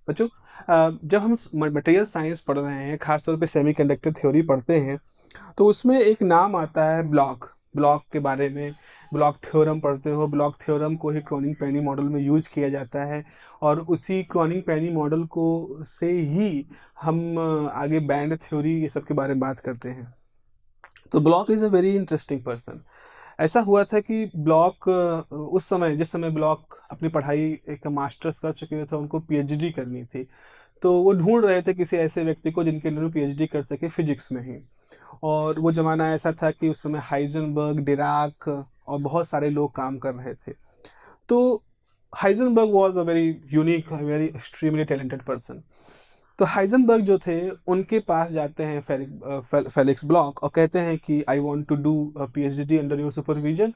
बच्चों, जब हम मटेरियल साइंस पढ़ रहे हैं, खासतौर पे सेमीकंडक्टर थ्योरी पढ़ते हैं, तो उसमें एक नाम आता है ब्लॉक। ब्लॉक के बारे में ब्लॉक थ्योरम पढ़ते हो। ब्लॉक थ्योरम को ही क्रॉनिक पेनी मॉडल में यूज किया जाता है, और उसी क्रॉनिक पेनी मॉडल को से ही हम आगे बैंड थ्योरी ये सब के बारे में बात करते हैं। तो block is a very interesting person. ऐसा हुआ था कि ब्लॉक उस समय, जिस समय ब्लॉक अपनी पढ़ाई एक मास्टर्स कर चुके थे, उनको पीएचडी करनी थी, तो वो ढूंढ रहे थे किसी ऐसे व्यक्ति को जिनके लिए पीएचडी कर सके फिजिक्स में ही। और वो ज़माना ऐसा था कि उस समय हाइजेनबर्ग, डिराक और बहुत सारे लोग काम कर रहे थे। तो Heisenberg was a very unique, very extremely talented person. तो हाइजेनबर्ग जो थे, उनके पास जाते हैं फेलिक्स ब्लॉक और कहते हैं कि I want to do PhD under your supervision.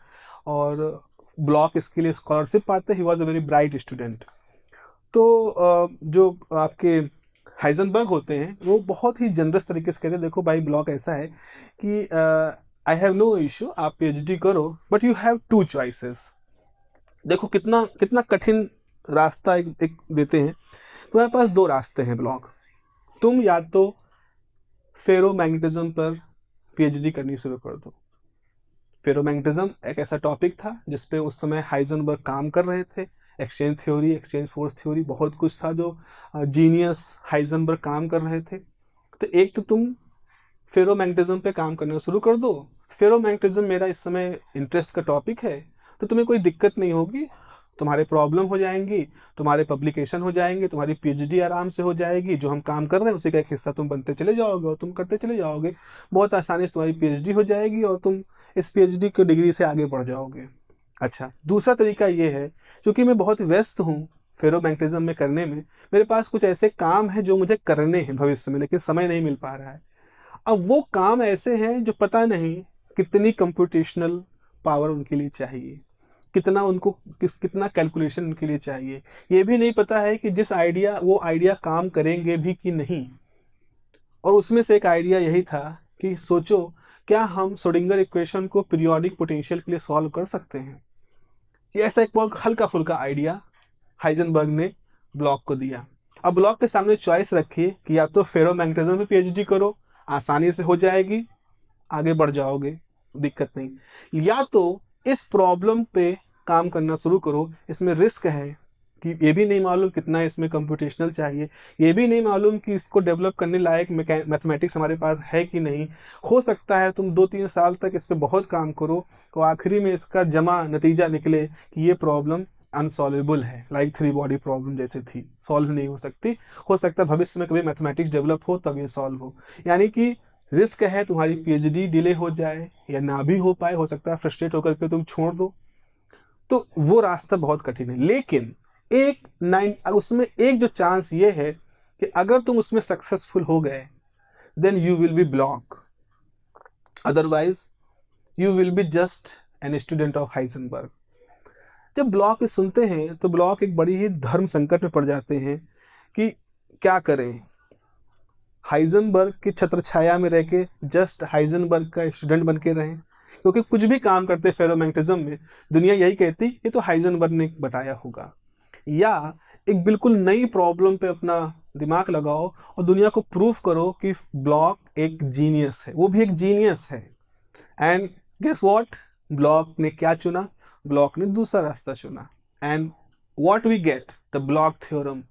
और ब्लॉक इसके लिए स्कॉलरशिप पाते। He was a very bright student. तो जो आपके हाइजेनबर्ग होते हैं, वो बहुत ही जनरस तरीके से कहते हैं, देखो भाई ब्लॉक ऐसा है कि आई हैव नो इशू, आप पीएचडी करो, but you have two choices. देखो कितना कितना कठिन रास्ता एक देते हैं। तुम्हारे पास दो रास्ते हैं ब्लॉक। तुम या तो फेरोमैग्नेटिज्म पर पीएचडी करनी शुरू कर दो। फेरोमैग्नेटिज्म एक ऐसा टॉपिक था जिसपे उस समय हाइजेनबर्ग काम कर रहे थे। Exchange theory, exchange force theory, बहुत कुछ था जो जीनियस हाइजेनबर्ग काम कर रहे थे। तो एक तो तुम फेरोमैग्नेटिज्म पे काम करना शुरू कर दो। फेरोमैग्नेटिज्म मेरा इस समय इंटरेस्ट का टॉपिक है, तो तुम्हें कोई दिक्कत नहीं होगी, तुम्हारे प्रॉब्लम हो जाएंगी, तुम्हारे पब्लिकेशन हो जाएंगे, तुम्हारी पीएचडी आराम से हो जाएगी। जो हम काम कर रहे हैं उसी का एक हिस्सा तुम बनते चले जाओगे और तुम करते चले जाओगे। बहुत आसानी से तुम्हारी पीएचडी हो जाएगी और तुम इस पीएचडी की डिग्री से आगे बढ़ जाओगे। अच्छा, दूसरा तरीका ये है, क्योंकि मैं बहुत व्यस्त हूँ फेरोमैग्नेटिज्म में करने में, मेरे पास कुछ ऐसे काम हैं जो मुझे करने हैं भविष्य में, लेकिन समय नहीं मिल पा रहा है। अब वो काम ऐसे हैं जो पता नहीं कितनी कंप्यूटेशनल पावर उनके लिए चाहिए, कितना उनको कितना कैलकुलेशन उनके लिए चाहिए। ये भी नहीं पता है कि वो आइडिया काम करेंगे भी कि नहीं। और उसमें से एक आइडिया यही था कि सोचो, क्या हम श्रोडिंगर इक्वेशन को पीरियोडिक पोटेंशियल के लिए सॉल्व कर सकते हैं। ये ऐसा एक बहुत हल्का फुल्का आइडिया हाइजेनबर्ग ने ब्लॉक को दिया। अब ब्लॉक के सामने चॉइस रखिए कि या तो फेरोमैग्नेटिज्म पे पीएचडी करो, आसानी से हो जाएगी, आगे बढ़ जाओगे, दिक्कत नहीं, या तो इस प्रॉब्लम पे काम करना शुरू करो। इसमें रिस्क है कि ये भी नहीं मालूम कितना इसमें कंप्यूटेशनल चाहिए, ये भी नहीं मालूम कि इसको डेवलप करने लायक मैथमेटिक्स हमारे पास है कि नहीं। हो सकता है तुम 2-3 साल तक इस पर बहुत काम करो, तो आखिरी में इसका जमा नतीजा निकले कि ये प्रॉब्लम अनसॉल्वेबल है, लाइक 3 बॉडी प्रॉब्लम जैसे थी, सॉल्व नहीं हो सकती। हो सकता है भविष्य में कभी मैथमेटिक्स डेवलप हो तब ये सॉल्व हो। यानी कि रिस्क है तुम्हारी पीएचडी डिले हो जाए या ना भी हो पाए, हो सकता है फ्रस्ट्रेट होकर के तुम छोड़ दो। तो वो रास्ता बहुत कठिन है, लेकिन उसमें एक जो चांस ये है कि अगर तुम उसमें सक्सेसफुल हो गए, then you will be Bloch, otherwise you will be just an student of Heisenberg. जब ब्लॉक सुनते हैं तो ब्लॉक एक बड़ी ही धर्म संकट में पड़ जाते हैं कि क्या करें। हाइजेनबर्ग की छत्र छाया में रह के जस्ट हाइजेनबर्ग का स्टूडेंट बन के रहें, क्योंकि कुछ भी काम करते फेरोमैग्नेटिज्म में दुनिया यही कहती ये तो हाइजेनबर्ग ने बताया होगा। या एक बिल्कुल नई प्रॉब्लम पे अपना दिमाग लगाओ और दुनिया को प्रूव करो कि ब्लॉक एक जीनियस है, वो भी एक जीनियस है। एंड गेस व्हाट, ब्लॉक ने क्या चुना? ब्लॉक ने दूसरा रास्ता चुना। And what we get, the Bloch theorem,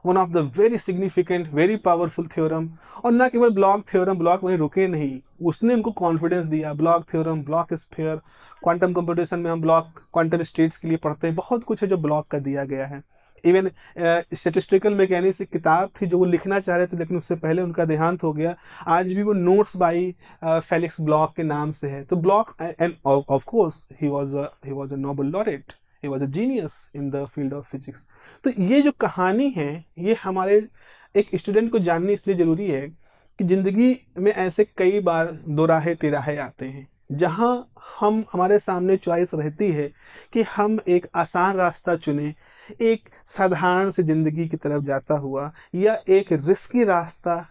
one of the very significant, very powerful theorem. और ना केवल ब्लॉक थ्योरम, ब्लॉक वहीं रुके नहीं, उसने उनको कॉन्फिडेंस दिया। Block theorem, block sphere, quantum computation में हम ब्लॉक क्वांटम स्टेट्स के लिए पढ़ते हैं, बहुत कुछ है जो ब्लॉक का दिया गया है। इवन स्टेटिस्टिकल मैकेनिक्स एक किताब थी जो वो लिखना चाह रहे थे, लेकिन उससे पहले उनका देहांत हो गया। आज भी वो नोट्स बाई फेलिक्स ब्लॉक के नाम से है। तो block, end of course he was a Nobel laureate, he was a genius in the field of physics। तो ये जो कहानी है, ये हमारे एक स्टूडेंट को जाननी इसलिए ज़रूरी है कि ज़िंदगी में ऐसे कई बार दो राहे तिराहे आते हैं, जहाँ हमारे सामने चॉइस रहती है कि हम एक आसान रास्ता चुनें, एक साधारण सी ज़िंदगी की तरफ जाता हुआ, या एक रिस्की रास्ता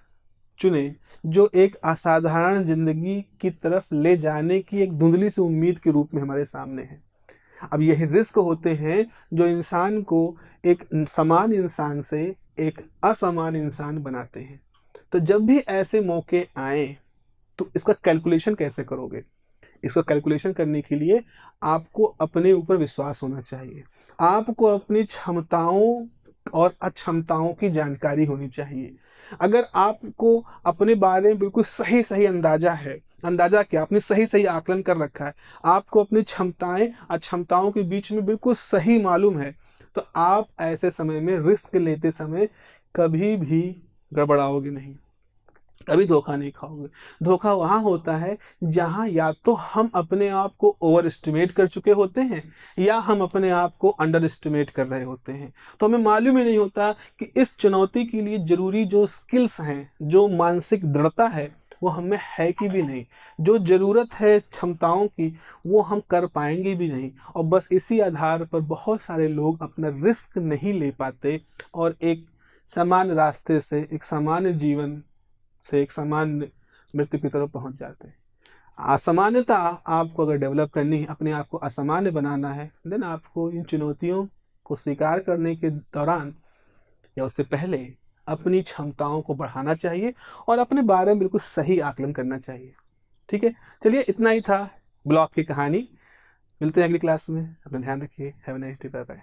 चुने जो एक असाधारण ज़िंदगी की तरफ ले जाने की एक धुंधली सी उम्मीद के रूप में हमारे सामने है। अब यही रिस्क होते हैं जो इंसान को एक समान इंसान से एक असमान इंसान बनाते हैं। तो जब भी ऐसे मौके आए तो इसका कैलकुलेशन कैसे करोगे? इसका कैलकुलेशन करने के लिए आपको अपने ऊपर विश्वास होना चाहिए, आपको अपनी क्षमताओं और अक्षमताओं की जानकारी होनी चाहिए। अगर आपको अपने बारे में बिल्कुल सही सही अंदाजा है, अंदाजा क्या, आपने सही सही आकलन कर रखा है, आपको अपनी क्षमताएं अक्षमताओं के बीच में बिल्कुल सही मालूम है, तो आप ऐसे समय में रिस्क लेते समय कभी भी गड़बड़ाओगे नहीं, कभी धोखा नहीं खाओगे। धोखा वहाँ होता है जहाँ या तो हम अपने आप को ओवर एस्टिमेट कर चुके होते हैं या हम अपने आप को अंडर एस्टिमेट कर रहे होते हैं। तो हमें मालूम ही नहीं होता कि इस चुनौती के लिए जरूरी जो स्किल्स हैं, जो मानसिक दृढ़ता है, वो हमें है कि भी नहीं, जो ज़रूरत है क्षमताओं की वो हम कर पाएंगे भी नहीं। और बस इसी आधार पर बहुत सारे लोग अपना रिस्क नहीं ले पाते और एक सामान्य रास्ते से, एक सामान्य जीवन से एक सामान्य मृत्यु की तरफ पहुंच जाते हैं। असामान्यता आपको अगर डेवलप करनी है, अपने आप को असामान्य बनाना है, देन आपको इन चुनौतियों को स्वीकार करने के दौरान या उससे पहले अपनी क्षमताओं को बढ़ाना चाहिए और अपने बारे में बिल्कुल सही आकलन करना चाहिए। ठीक है, चलिए इतना ही था ब्लॉग की कहानी। मिलते हैं अगली क्लास में, अपना ध्यान रखिए। Have a nice day, bye bye.